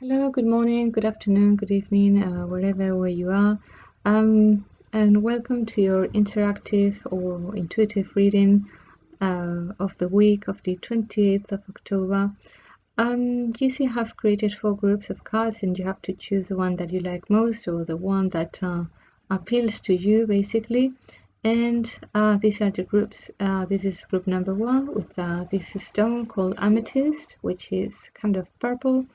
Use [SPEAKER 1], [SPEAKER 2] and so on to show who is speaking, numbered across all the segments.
[SPEAKER 1] Hello, good morning, good afternoon, good evening, wherever where you are, and welcome to your interactive or intuitive reading of the week of the 28th of October. You see, I have created 4 groups of cards, and you have to choose the one that you like most or the one that appeals to you, basically. And these are the groups. This is group number 1 with this stone called amethyst, which is kind of purple.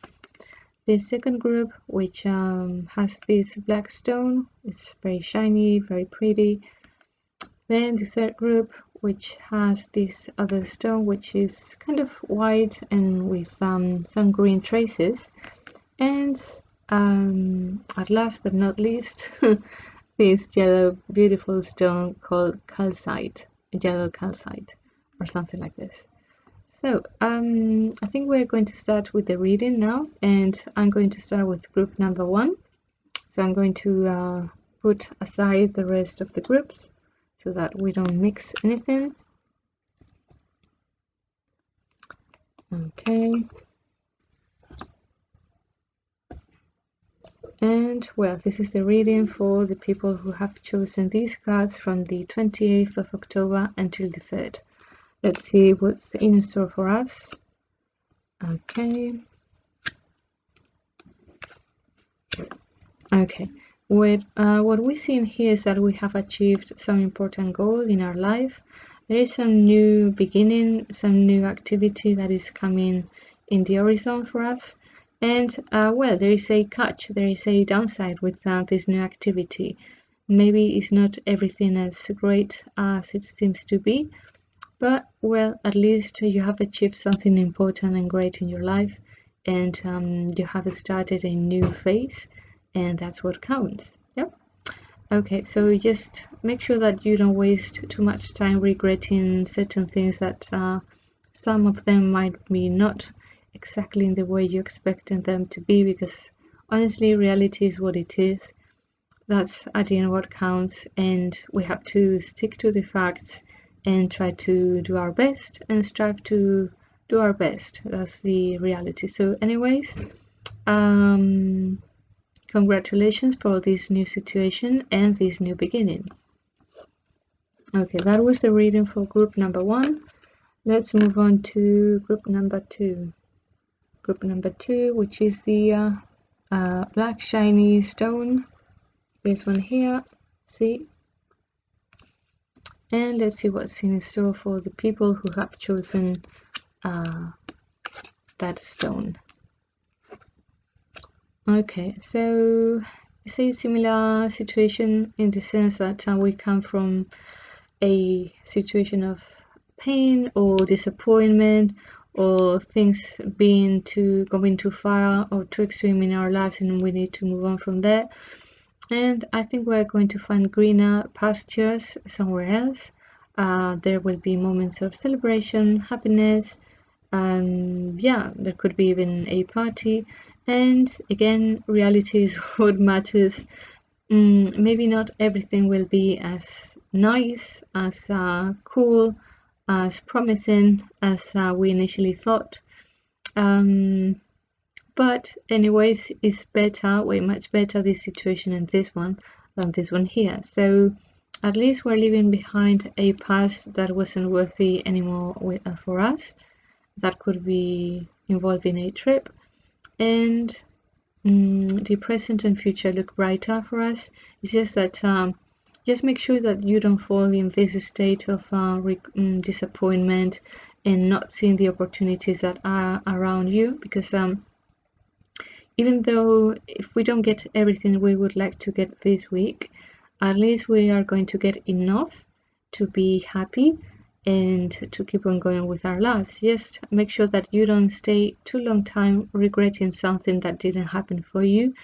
[SPEAKER 1] The second group, which has this black stone, it's very shiny, very pretty. Then the third group, which has this other stone, which is kind of white and with some green traces. And at last but not least, this yellow beautiful stone called calcite, yellow calcite, or something like this. So I think we're going to start with the reading now, and I'm going to start with group number 1. So I'm going to put aside the rest of the groups so that we don't mix anything. Okay. And well, this is the reading for the people who have chosen these cards from the 28th of October until the 3rd. Let's see what's in store for us. Okay. Okay. What we see in here is that we have achieved some important goal in our life. There is some new beginning, some new activity that is coming in the horizon for us. And well, there is a catch, there is a downside with this new activity. Maybe it's not everything as great as it seems to be, but well, at least you have achieved something important and great in your life, and you have started a new phase, and that's what counts. Yep. Okay, so just make sure that you don't waste too much time regretting certain things that some of them might be not exactly in the way you expected them to be, because honestly, reality is what it is. That's at the end what counts, and we have to stick to the facts and try to do our best and strive to do our best. That's the reality. So anyways, congratulations for this new situation and this new beginning. Okay, that was the reading for group number 1. Let's move on to group number 2. Group number 2, which is the black shiny stone. This one here, see? And let's see what's in store for the people who have chosen that stone. Okay, so it's a similar situation in the sense that we come from a situation of pain or disappointment, or things being going too far or too extreme in our lives, and we need to move on from there. And I think we're going to find greener pastures somewhere else. There will be moments of celebration, happiness, yeah, there could be even a party. And again, reality is what matters. Maybe not everything will be as nice, as cool, as promising as we initially thought. But anyways, it's better, way much better, this situation and this one than this one here. So at least we're leaving behind a past that wasn't worthy anymore for us. That could be involving a trip, and the present and future look brighter for us. It's just that just make sure that you don't fall in this state of disappointment and not seeing the opportunities that are around you, because even though if we don't get everything we would like to get this week, at least we are going to get enough to be happy and to keep on going with our lives. Just make sure that you don't stay too long time regretting something that didn't happen for you,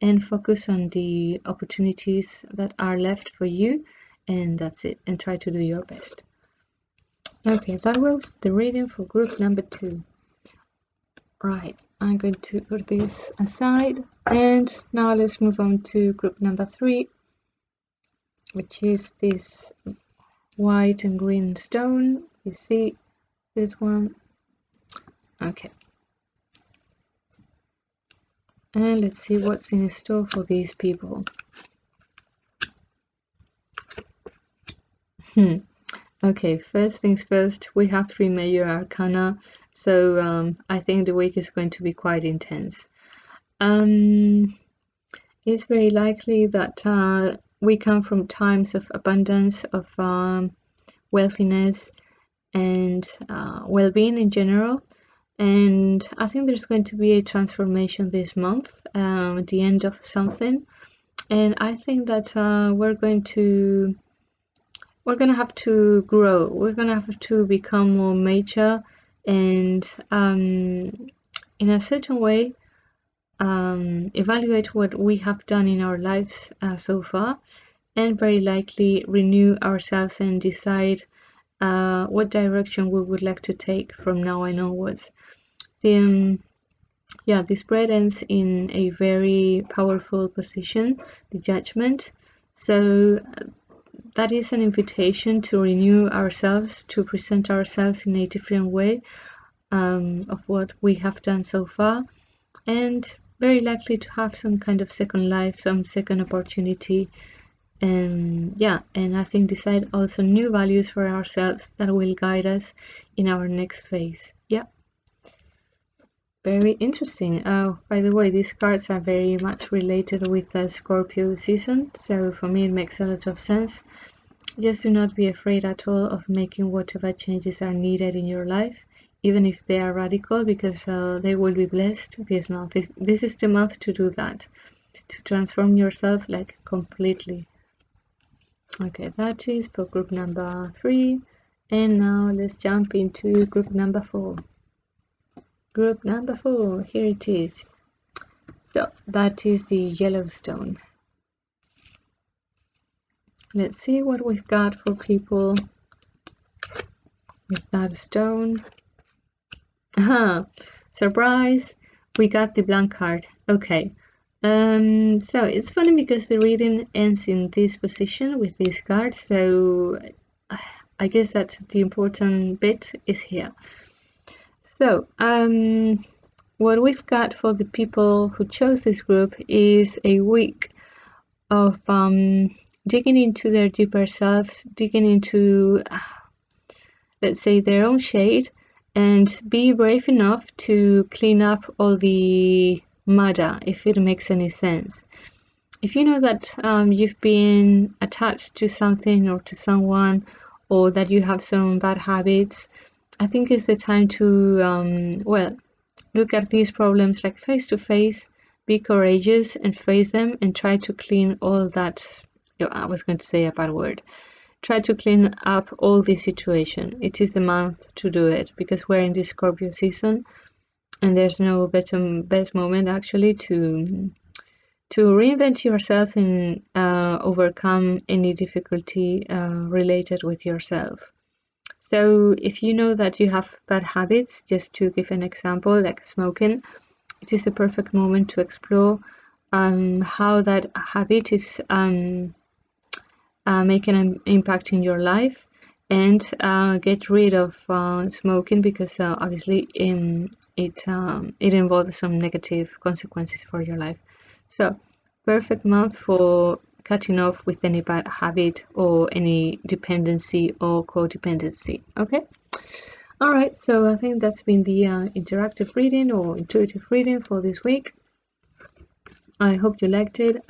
[SPEAKER 1] and focus on the opportunities that are left for you, and that's it, and try to do your best. Okay, that was the reading for group number 2. Right, I'm going to put this aside, and now let's move on to group number 3, which is this white and green stone. You see this one? Okay. And let's see what's in store for these people. Okay, first things first, we have 3 major arcana, so I think the week is going to be quite intense. It's very likely that we come from times of abundance, of wealthiness, and well-being in general. And I think there's going to be a transformation this month, at the end of something. And I think that we're going to have to grow. We're going to have to become more mature, and in a certain way, evaluate what we have done in our lives so far, and very likely renew ourselves and decide what direction we would like to take from now on onwards. The spread ends in a very powerful position, the Judgment. So that is an invitation to renew ourselves, to present ourselves in a different way of what we have done so far, and very likely to have some kind of second life, some second opportunity, and I think decide also new values for ourselves that will guide us in our next phase. Very interesting. Oh, by the way, these cards are very much related with the Scorpio season, so for me it makes a lot of sense. Just do not be afraid at all of making whatever changes are needed in your life, even if they are radical, because they will be blessed this month. This is the month to do that, to transform yourself like completely. Okay, that is for group number 3, and now let's jump into group number 4. Group number 4, here it is. So that is the Yellowstone. Let's see what we've got for people with that stone. Surprise! We got the blank card. Okay. So it's funny because the reading ends in this position with this card, so I guess that the important bit is here. So, what we've got for the people who chose this group is a week of digging into their deeper selves, digging into, let's say, their own shade, and be brave enough to clean up all the mudda, if it makes any sense. If you know that you've been attached to something or to someone, or that you have some bad habits, I think it's the time to, look at these problems like face to face, be courageous and face them, and try to clean all that. I was going to say a bad word. Try to clean up all this situation. It is the month to do it because we're in the Scorpio season, and there's no best moment actually to reinvent yourself and overcome any difficulty related with yourself. So if you know that you have bad habits, just to give an example, like smoking, it is the perfect moment to explore how that habit is making an impact in your life, and get rid of smoking, because obviously it involves some negative consequences for your life. So perfect month for cutting off with any bad habit or any dependency or codependency. Okay, all right, so I think that's been the interactive reading or intuitive reading for this week. I hope you liked it.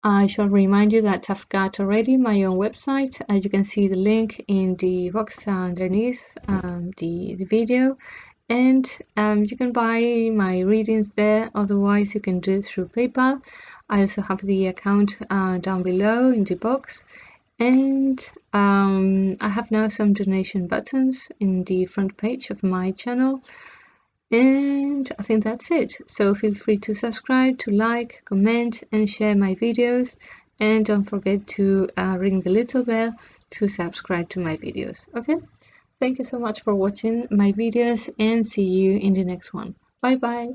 [SPEAKER 1] I shall remind you that I've got already my own website. You can see the link in the box underneath the video, and you can buy my readings there. Otherwise, you can do it through PayPal. I also have the account down below in the box, and I have now some donation buttons in the front page of my channel. And I think that's it. So feel free to subscribe, to like, comment, and share my videos. And don't forget to ring the little bell to subscribe to my videos. Okay? Thank you so much for watching my videos, and see you in the next one. Bye bye.